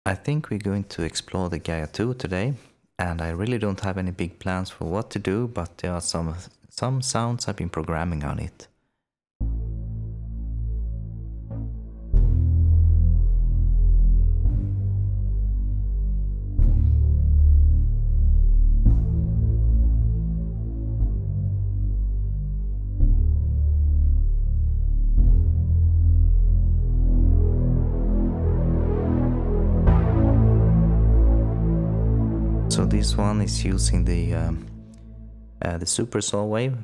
I think we're going to explore the Gaia 2 today, and I really don't have any big plans for what to do, but there are some sounds I've been programming on it. So this one is using the super saw wave.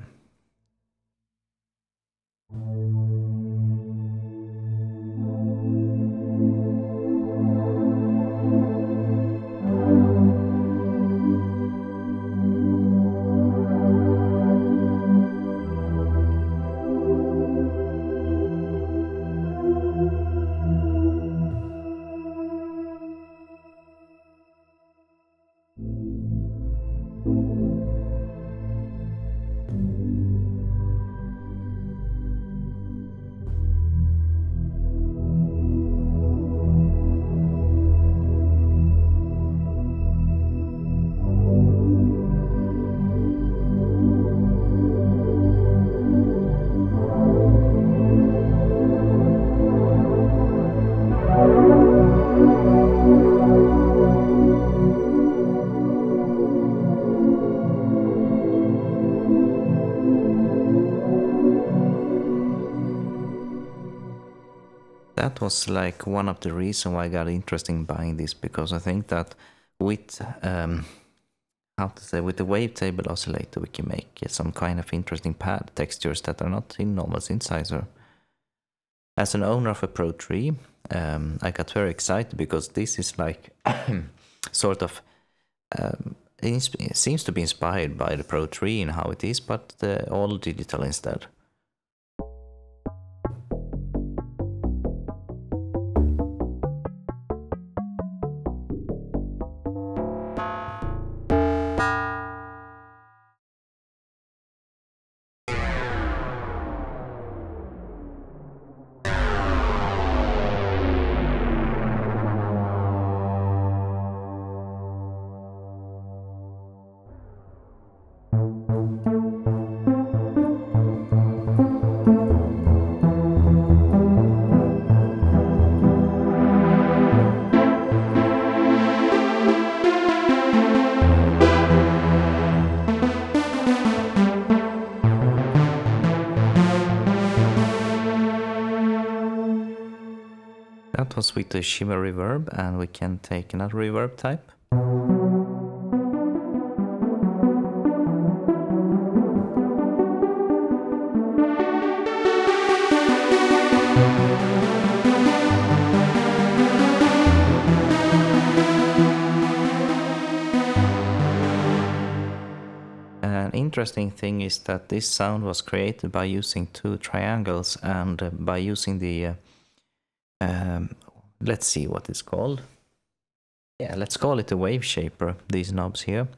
That was like one of the reasons why I got interested in buying this, because I think that with with the wavetable oscillator we can make some kind of interesting pad textures that are not in normal synthesizer. As an owner of a Pro 3, I got very excited because this is like sort of it seems to be inspired by the Pro 3 in how it is, but all digital instead. That was with the shimmer reverb, and we can take another reverb type. An interesting thing is that this sound was created by using two triangles and by using the let's see what it's called. Yeah, let's call it a wave shaper, these knobs here,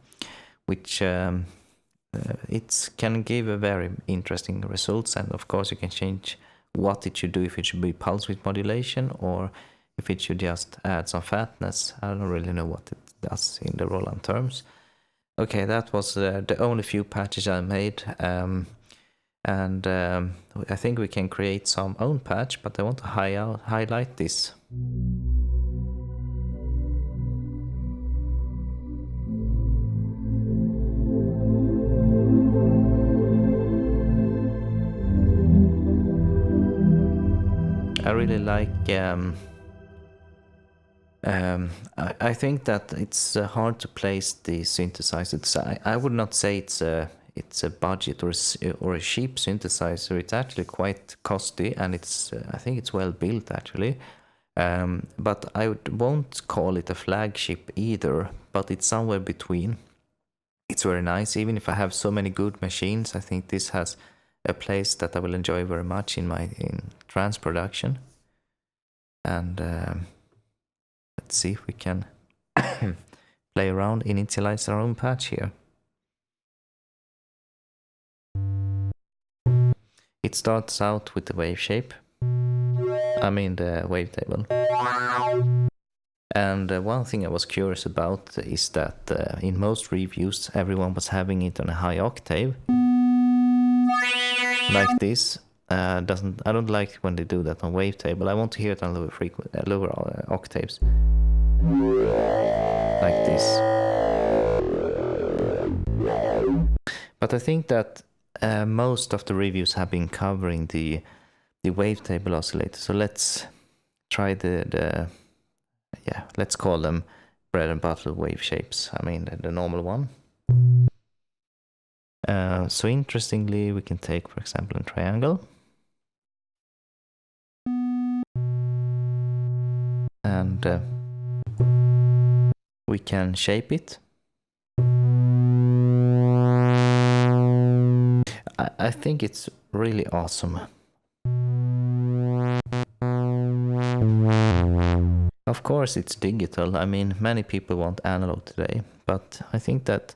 which it can give a very interesting results, and of course you can change what it should do, if it should be pulse width modulation or if it should just add some fatness. I don't really know what it does in the Roland terms. Okay, that was the only few patches I made, and I think we can create some own patch, but I want to highlight this. I really like I think that it's hard to place the synthesizer. I would not say it's a budget or a cheap synthesizer. It's actually quite costly, and it's I think it's well built actually. But I won't call it a flagship either, but it's somewhere between. It's very nice. Even if I have so many good machines, I think this has a place that I will enjoy very much in trance production. And let's see if we can play around, initialize our own patch here. It starts out with the wave shape. I mean the wavetable. And one thing I was curious about is that in most reviews everyone was having it on a high octave, like this. I don't like when they do that on wavetable. I want to hear it on lower octaves, like this. But I think that most of the reviews have been covering the wavetable oscillator. So let's try let's call them bread and butter wave shapes. I mean the normal one. So interestingly, we can take, for example, a triangle. And we can shape it. I think it's really awesome. Of course it's digital. I mean, many people want analog today, but I think that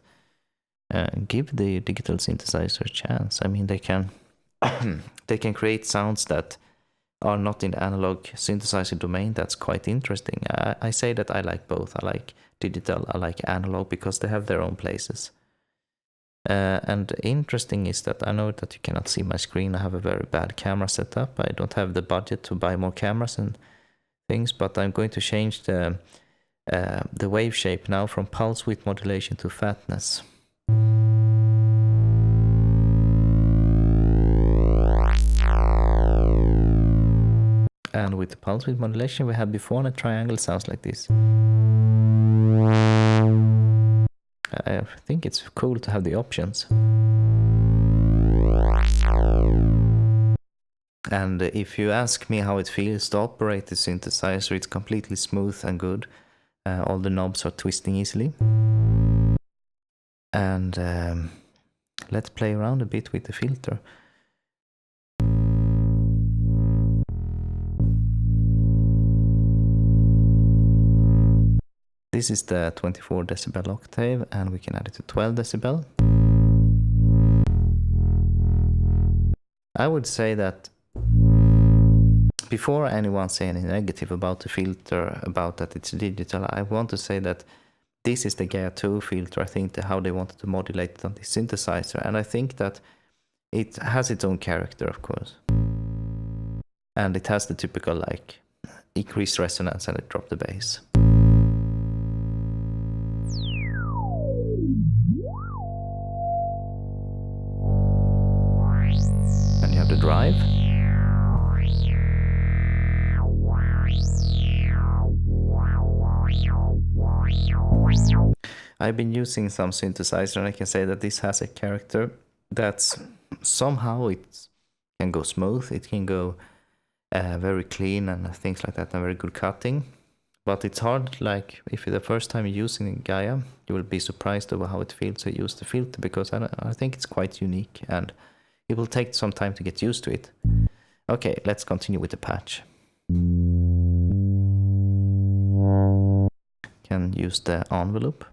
give the digital synthesizer a chance. I mean, they can they can create sounds that are not in the analog synthesizer domain. That's quite interesting. I say that I like both. I like digital, I like analog, because they have their own places. And interesting is that I know that you cannot see my screen. I have a very bad camera setup. I don't have the budget to buy more cameras and things, but I'm going to change the wave shape now from pulse width modulation to fatness. And with the pulse width modulation we had before, and a triangle sounds like this. I think it's cool to have the options. And if you ask me how it feels to operate the synthesizer, it's completely smooth and good. All the knobs are twisting easily. And let's play around a bit with the filter. This is the 24 decibel octave, and we can add it to 12 decibel. I would say that before anyone say anything negative about the filter, about that it's digital, I want to say that this is the GAIA 2 filter. I think how they wanted to modulate it on the synthesizer, and I think that it has its own character, of course. And it has the typical like increased resonance and it dropped the bass. And you have the drive. I've been using some synthesizer, and I can say that this has a character that's somehow it can go smooth, it can go very clean and things like that, and very good cutting. But it's hard, like if the first time you're using GAIA, you will be surprised over how it feels to use the filter, because I think it's quite unique and it will take some time to get used to it. Okay, let's continue with the patch. Can use the envelope.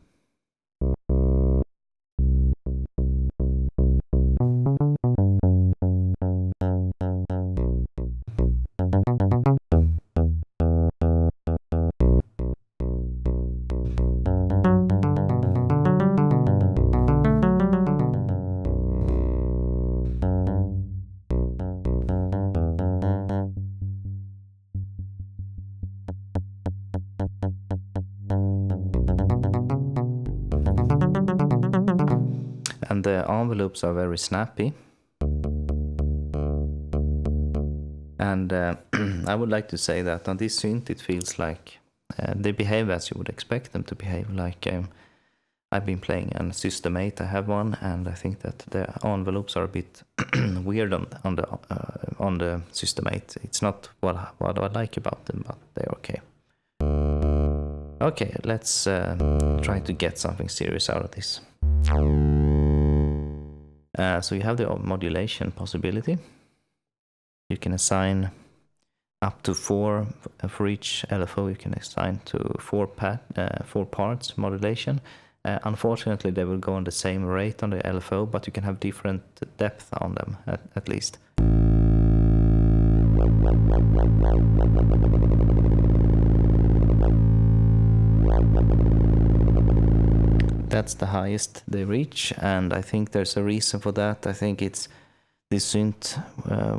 And the envelopes are very snappy. And I would like to say that on this synth it feels like they behave as you would expect them to behave. Like I've been playing on System 8, I have one, and I think that the envelopes are a bit weird on the System 8. It's not what I like about them, but they're okay. Okay, let's try to get something serious out of this. So you have the modulation possibility. You can assign up to 4 for each LFO. You can assign to 4 parts modulation. Unfortunately, they will go on the same rate on the LFO, but you can have different depth on them at least. That's the highest they reach, and I think there's a reason for that. I think it's this synth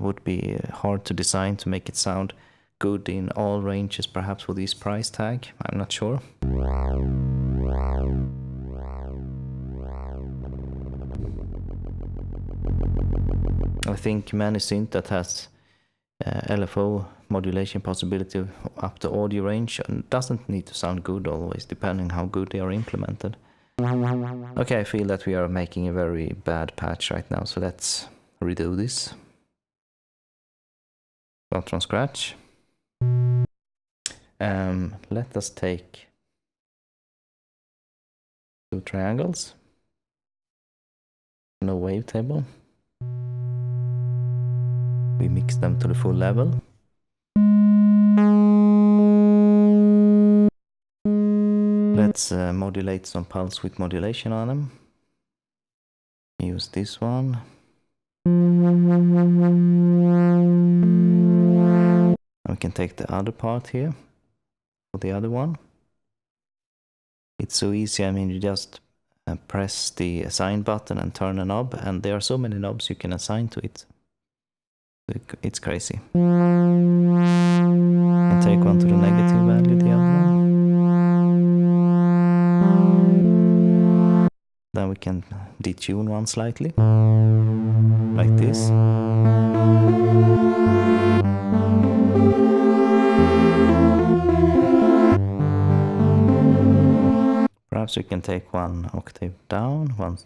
would be hard to design to make it sound good in all ranges, perhaps for this price tag. I'm not sure. I think many synth that has LFO modulation possibility up to audio range doesn't need to sound good always, depending how good they are implemented. Okay, I feel that we are making a very bad patch right now, so let's redo this. Start from scratch. Let us take 2 triangles. No wavetable. We mix them to the full level. Let's modulate some pulse width modulation on them. Use this one. And we can take the other part here for the other one. It's so easy, I mean, you just press the assign button and turn a knob, and there are so many knobs you can assign to it. It's crazy. And take one to the negative value, the other one. Then we can detune one slightly, like this. Perhaps we can take one octave down, one.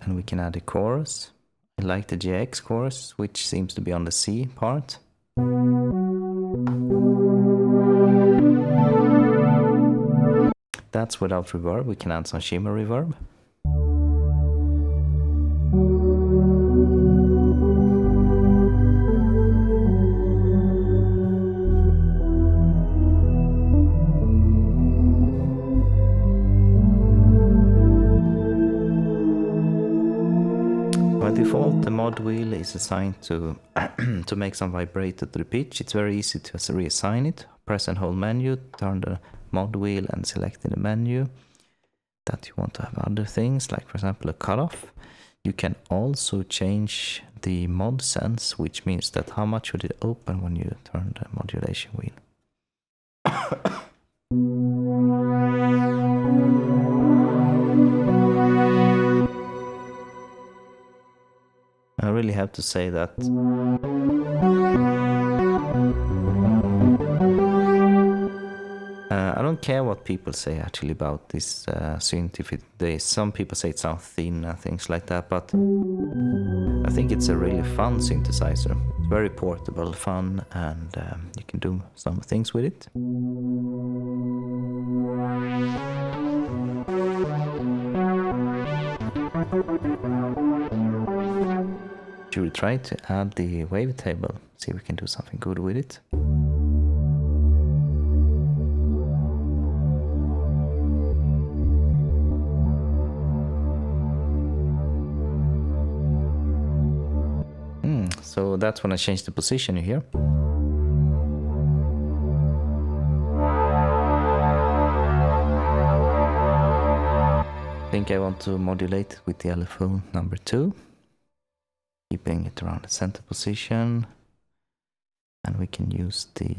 And we can add a chorus. I like the GX chorus, which seems to be on the C part. That's without reverb. We can add some shimmer reverb. By default, the mod wheel is assigned to to make some vibrato to the pitch. It's very easy to reassign it. Press and hold menu, turn the mod wheel and select in the menu that you want to have other things, like for example a cutoff. You can also change the mod sense, which means that how much would it open when you turn the modulation wheel. I really have to say that I don't care what people say actually about this synth. Some people say it sounds thin and things like that, but I think it's a really fun synthesizer. It's very portable, fun, and you can do some things with it. Should we try to add the wavetable? See if we can do something good with it. So that's when I change the position here. I think I want to modulate it with the LFO number 2. Keeping it around the center position, and we can use the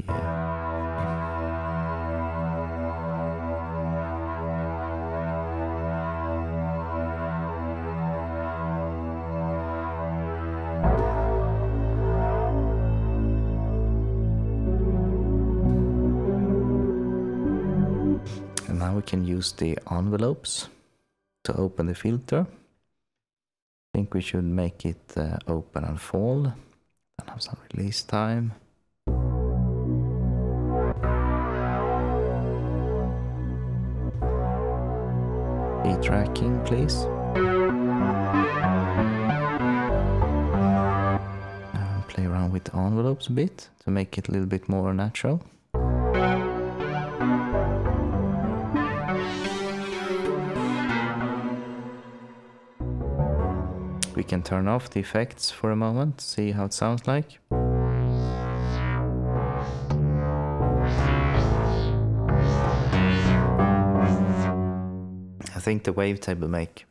and now we can use the envelopes to open the filter. I think we should make it open and fall, then have some release time. E-tracking, please. And play around with the envelopes a bit to make it a little bit more natural. we can turn off the effects for a moment, see how it sounds like. I think the wavetable make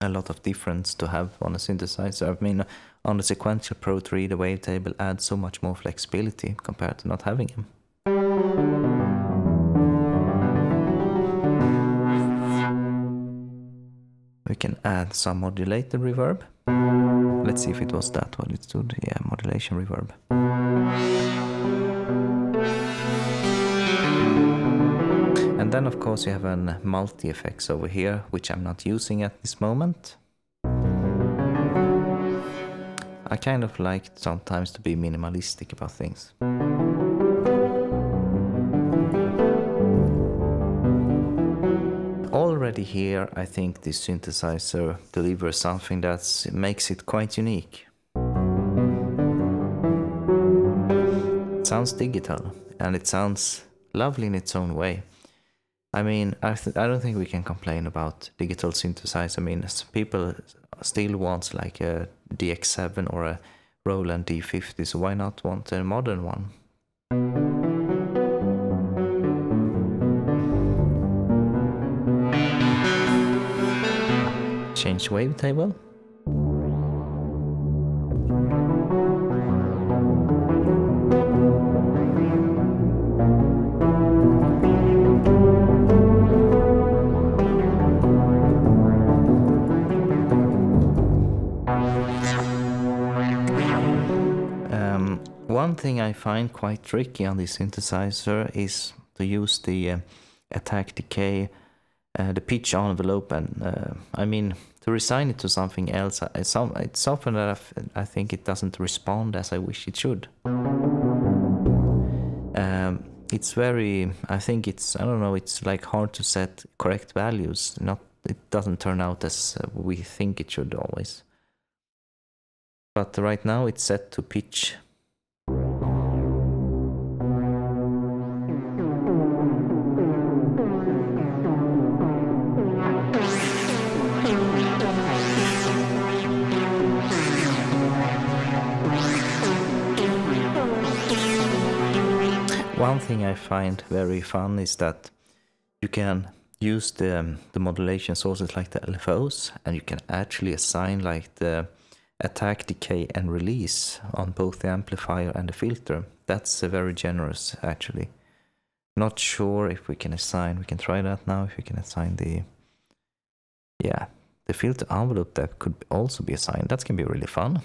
a lot of difference to have on a synthesizer. I mean, on the sequential Pro 3, the wavetable adds so much more flexibility compared to not having him. We can add some modulated reverb. Let's see if it was that what it stood. Yeah, modulation reverb. And then of course you have a multi-effects over here, which I'm not using at this moment. I kind of like sometimes to be minimalistic about things. Already here I think this synthesizer delivers something that makes it quite unique. It sounds digital and it sounds lovely in its own way. I mean, I don't think we can complain about digital synthesizer. I mean, people still want like a DX7 or a Roland D50, so why not want a modern one? Change wavetable. One thing I find quite tricky on this synthesizer is to use the attack decay, the pitch envelope, and I mean to resign it to something else. It's often that I think it doesn't respond as I wish it should. It's very, I think it's, I don't know, it's like hard to set correct values. It doesn't turn out as we think it should always. But right now it's set to pitch. One thing I find very fun is that you can use the modulation sources like the LFOs, and you can actually assign like the attack, decay and release on both the amplifier and the filter. That's very generous actually. Not sure if we can assign, we can try that now, if we can assign the filter envelope that could also be assigned. That can be really fun.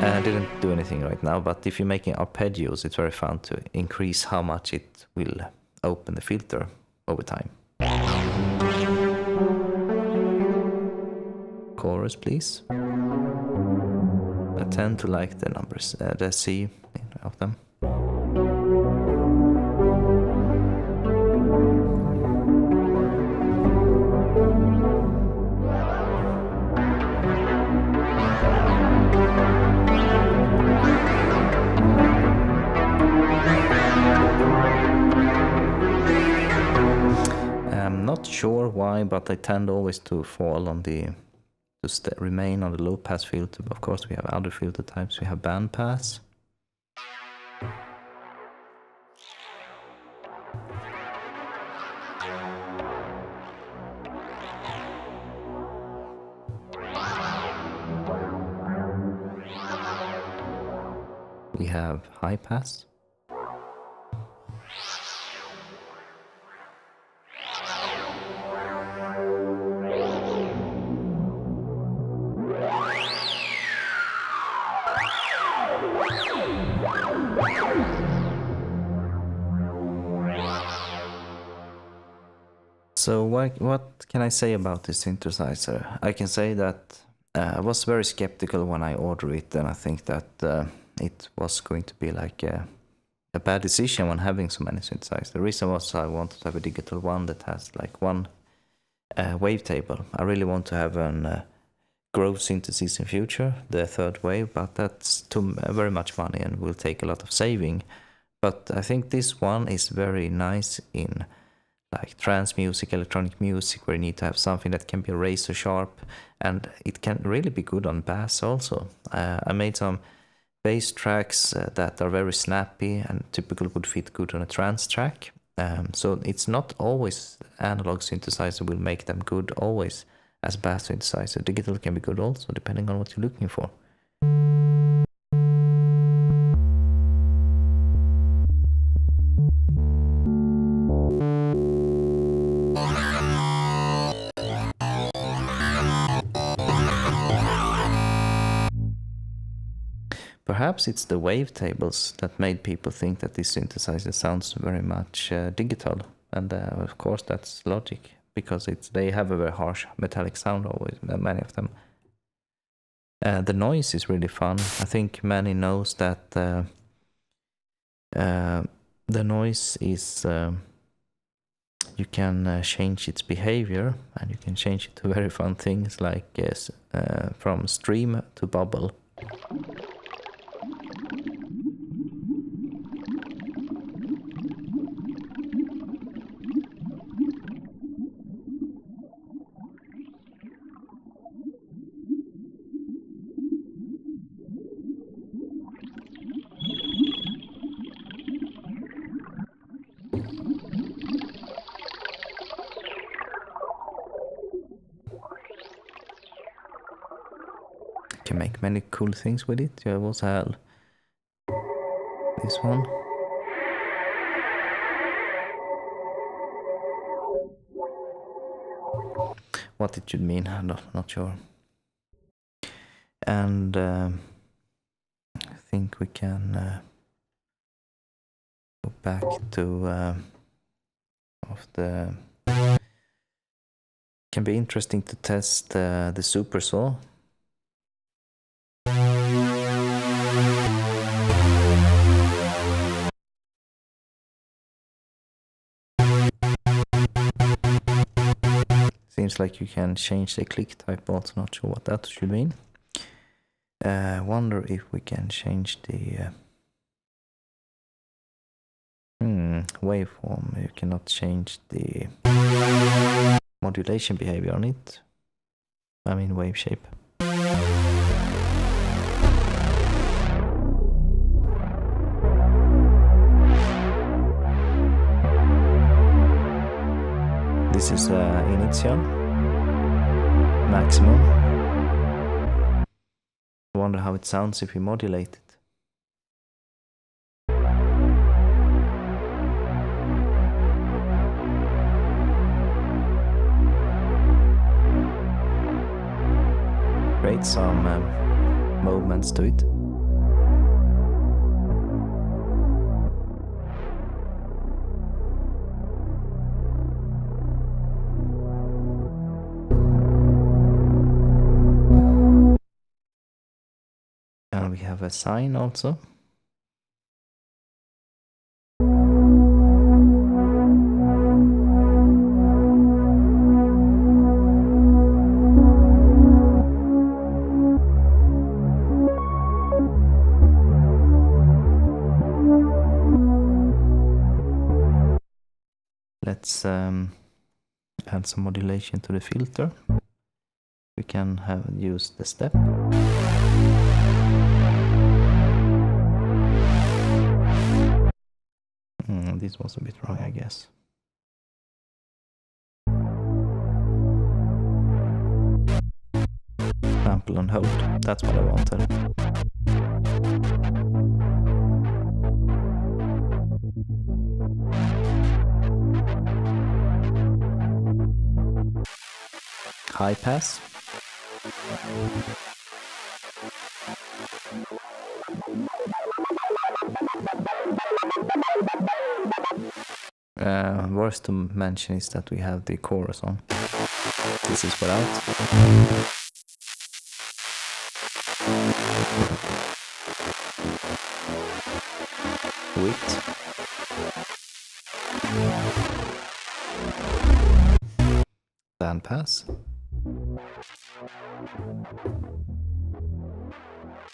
I didn't do anything right now, but if you're making arpeggios, it's very fun to increase how much it will open the filter over time. Chorus, please. I tend to like the numbers, the C of them. Not sure why, but I tend always to fall on remain on the low pass filter. Of course we have other filter types. We have band pass. We have high pass. So what can I say about this synthesizer? I can say that I was very skeptical when I ordered it, and I think that it was going to be like a bad decision when having so many synthesizers. The reason was I wanted to have a digital one that has like one wavetable. I really want to have a grove synthesis in future, the third wave, but that's very much money and will take a lot of saving. But I think this one is very nice in like trance music, electronic music, where you need to have something that can be razor sharp, and it can really be good on bass also. I made some bass tracks that are very snappy and typically would fit good on a trance track. So it's not always analog synthesizer will make them good always as bass synthesizer. Digital can be good also, depending on what you're looking for. Perhaps it's the wavetables that made people think that this synthesizer sounds very much digital, and of course that's logic, because they have a very harsh metallic sound always, many of them. The noise is really fun. I think many knows that the noise is you can change its behavior, and you can change it to very fun things like from stream to bubble. Can make many cool things with it. You also have this one. What it should mean, I'm not sure. And I think we can go back to of the. Can be interesting to test the super saw. Seems like you can change the click type, also not sure what that should mean. Wonder if we can change the waveform. You cannot change the modulation behavior on it. I mean wave shape. This is initial, maximum. I wonder how it sounds if we modulate it. Create some movements to it. And we have a sign also. Let's add some modulation to the filter. We can use the step. This was a bit wrong, I guess. Sample and hold, that's what I wanted. High pass. Worth to mention is that we have the chorus on. This is without. Width. Band pass. I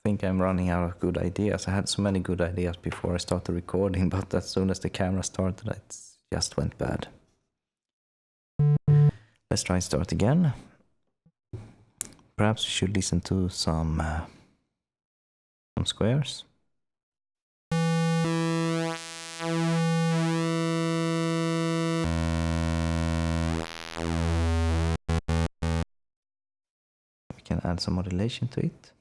think I'm running out of good ideas. I had so many good ideas before I started recording, but as soon as the camera started, it just went bad. Let's try and start again. Perhaps we should listen to some squares. We can add some modulation to it.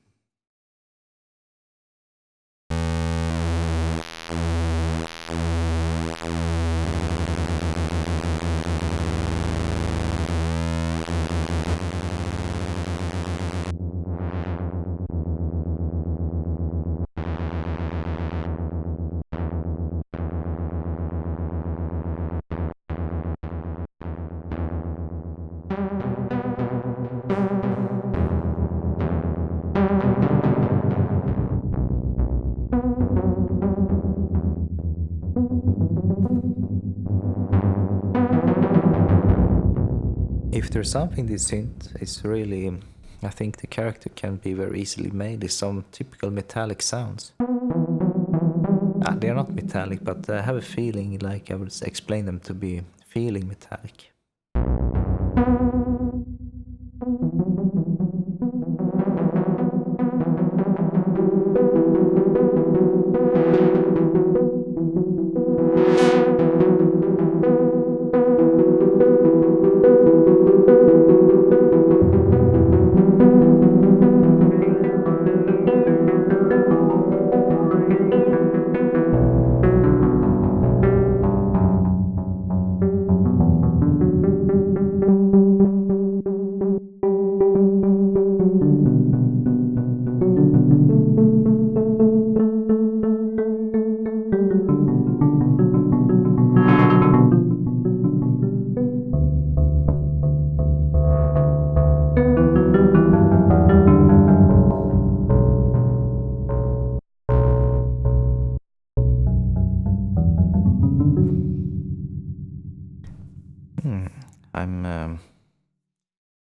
If there's something this synth is really, I think the character can be very easily made, is some typical metallic sounds. They're not metallic, but I have a feeling like I would explain them to be feeling metallic.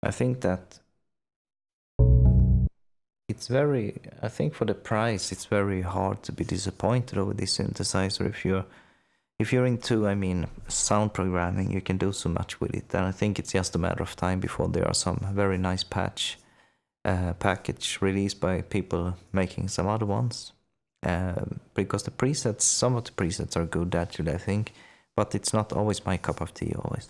I think that it's very, I think for the price it's very hard to be disappointed over this synthesizer. If you're into, I mean, sound programming, you can do so much with it, and I think it's just a matter of time before there are some very nice package released by people making some other ones. Because the presets, some of the presets are good actually, I think, but it's not always my cup of tea always.